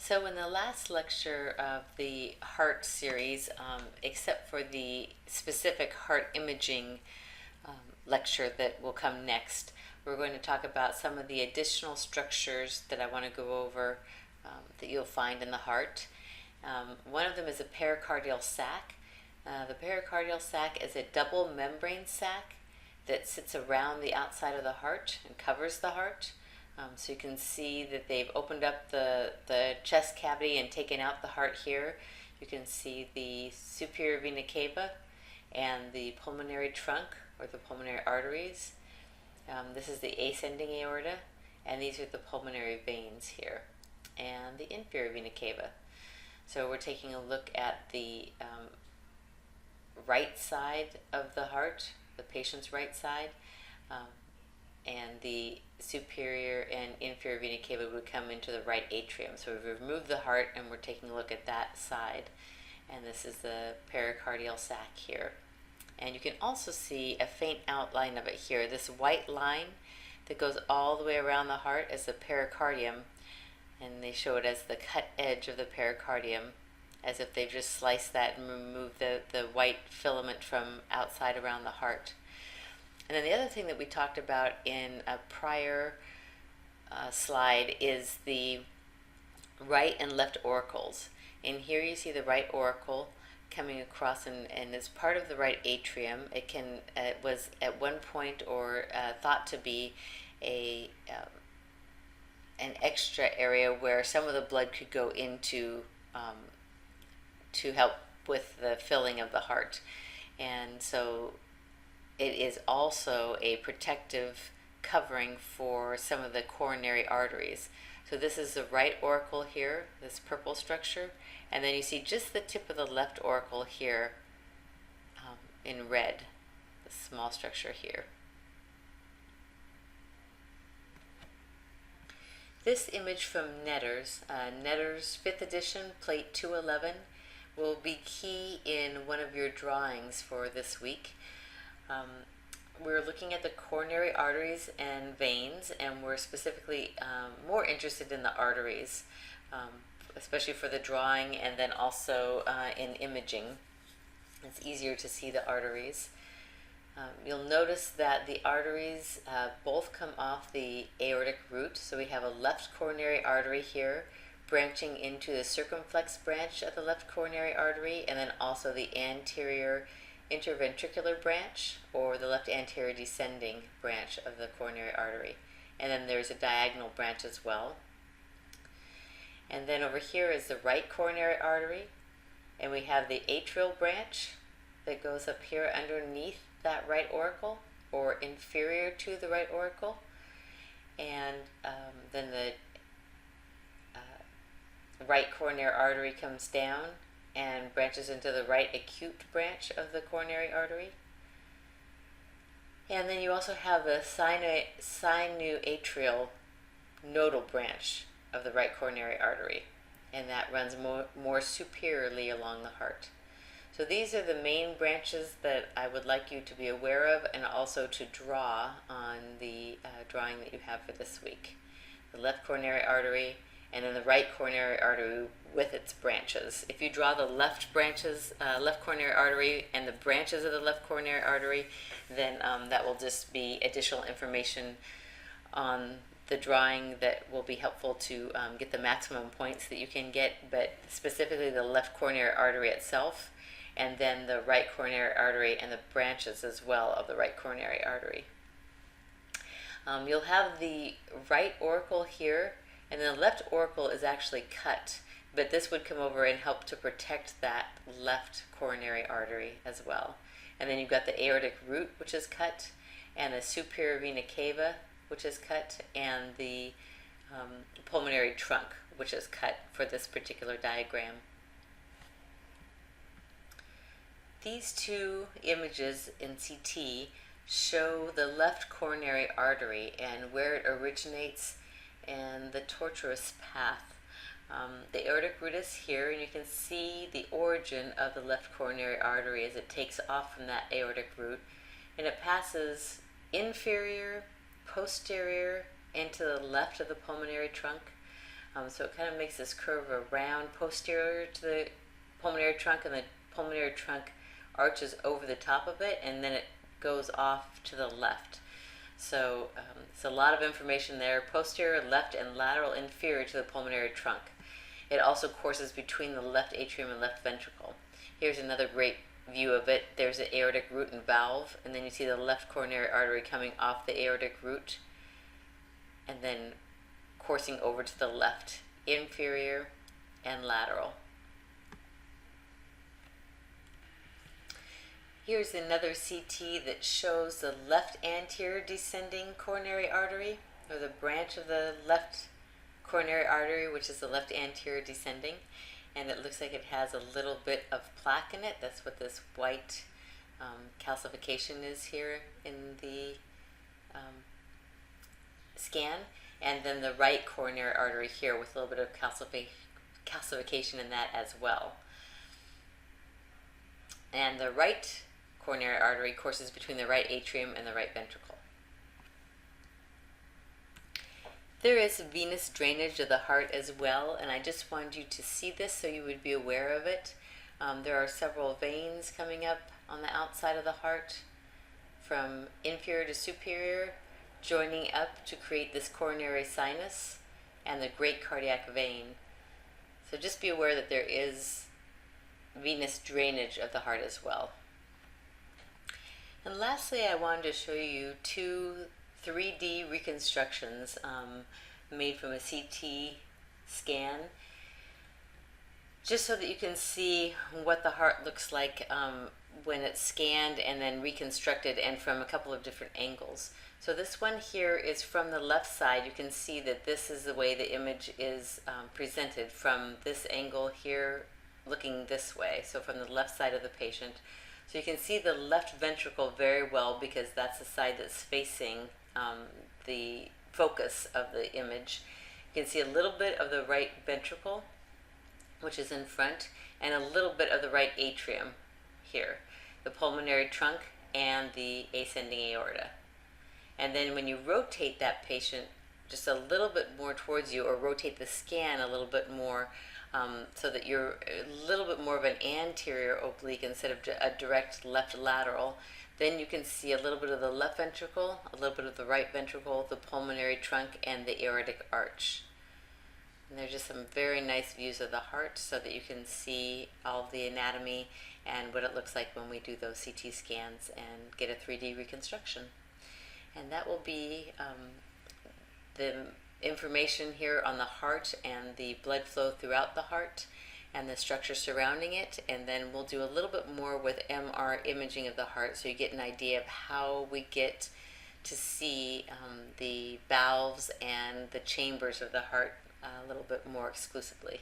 So in the last lecture of the heart series, except for the specific heart imaging lecture that will come next, we're going to talk about some of the additional structures that I want to go over that you'll find in the heart. One of them is a pericardial sac. The pericardial sac is a double membrane sac that sits around the outside of the heart and covers the heart. So you can see that they've opened up the chest cavity and taken out the heart here. You can see the superior vena cava and the pulmonary trunk, or the pulmonary arteries. This is the ascending aorta, and these are the pulmonary veins here, and the inferior vena cava. So we're taking a look at the right side of the heart, the patient's right side, and the superior and inferior vena cava would come into the right atrium. So we've removed the heart and we're taking a look at that side. And this is the pericardial sac here. And you can also see a faint outline of it here. This white line that goes all the way around the heart is the pericardium. And they show it as the cut edge of the pericardium, as if they've just sliced that and removed the white filament from outside around the heart. And then the other thing that we talked about in a prior slide is the right and left auricles. And here you see the right auricle coming across, and as part of the right atrium. It was at one point or thought to be an extra area where some of the blood could go into to help with the filling of the heart. And so it is also a protective covering for some of the coronary arteries. So this is the right auricle here, this purple structure, and then you see just the tip of the left auricle here in red, the small structure here. This image from Netter's 5th edition, plate 211, will be key in one of your drawings for this week. We're looking at the coronary arteries and veins, and we're specifically more interested in the arteries, especially for the drawing and then also in imaging. It's easier to see the arteries. You'll notice that the arteries both come off the aortic root. So we have a left coronary artery here branching into the circumflex branch of the left coronary artery, and then also the anterior interventricular branch, or the left anterior descending branch of the coronary artery. And then there's a diagonal branch as well. And then over here is the right coronary artery, and we have the atrial branch that goes up here underneath that right auricle, or inferior to the right auricle. And then the right coronary artery comes down and branches into the right acute branch of the coronary artery. And then you also have the sinuatrial nodal branch of the right coronary artery, and that runs more superiorly along the heart. So these are the main branches that I would like you to be aware of, and also to draw on the drawing that you have for this week. The left coronary artery, and then the right coronary artery with its branches. If you draw the left coronary artery and the branches of the left coronary artery, then that will just be additional information on the drawing that will be helpful to get the maximum points that you can get, but specifically the left coronary artery itself, and then the right coronary artery and the branches as well of the right coronary artery. You'll have the right auricle here, and the left auricle is actually cut, but this would come over and help to protect that left coronary artery as well. And then you've got the aortic root, which is cut, and the superior vena cava, which is cut, and the pulmonary trunk, which is cut for this particular diagram. These two images in CT show the left coronary artery and where it originates and the tortuous path. The aortic root is here, and you can see the origin of the left coronary artery as it takes off from that aortic root, and it passes inferior, posterior, and to the left of the pulmonary trunk, So it kind of makes this curve around posterior to the pulmonary trunk, and the pulmonary trunk arches over the top of it, and then it goes off to the left. So it's a lot of information there: posterior, left, and lateral inferior to the pulmonary trunk. It also courses between the left atrium and left ventricle. Here's another great view of it. There's the aortic root and valve, and then you see the left coronary artery coming off the aortic root and then coursing over to the left, inferior and lateral. Here's another CT that shows the left anterior descending coronary artery, or the branch of the left coronary artery, which is the left anterior descending, and it looks like it has a little bit of plaque in it. That's what this white calcification is here in the scan. And then the right coronary artery here with a little bit of calcification in that as well. And the right coronary artery courses between the right atrium and the right ventricle. There is venous drainage of the heart as well, and I just wanted you to see this so you would be aware of it. There are several veins coming up on the outside of the heart from inferior to superior, joining up to create this coronary sinus and the great cardiac vein. So just be aware that there is venous drainage of the heart as well. And lastly, I wanted to show you two 3D reconstructions made from a CT scan, just so that you can see what the heart looks like when it's scanned and then reconstructed, and from a couple of different angles. So this one here is from the left side. You can see that this is the way the image is presented from this angle here, looking this way, so from the left side of the patient. So you can see the left ventricle very well because that's the side that's facing the focus of the image. You can see a little bit of the right ventricle, which is in front, and a little bit of the right atrium here, the pulmonary trunk and the ascending aorta. And then when you rotate that patient just a little bit more towards you, or rotate the scan a little bit more, so that you're a little bit more of an anterior oblique instead of a direct left lateral, then you can see a little bit of the left ventricle, a little bit of the right ventricle, the pulmonary trunk, and the aortic arch. And there's just some very nice views of the heart so that you can see all the anatomy and what it looks like when we do those CT scans and get a 3D reconstruction. And that will be the information here on the heart and the blood flow throughout the heart and the structure surrounding it. And then we'll do a little bit more with MR imaging of the heart so you get an idea of how we get to see the valves and the chambers of the heart a little bit more exclusively.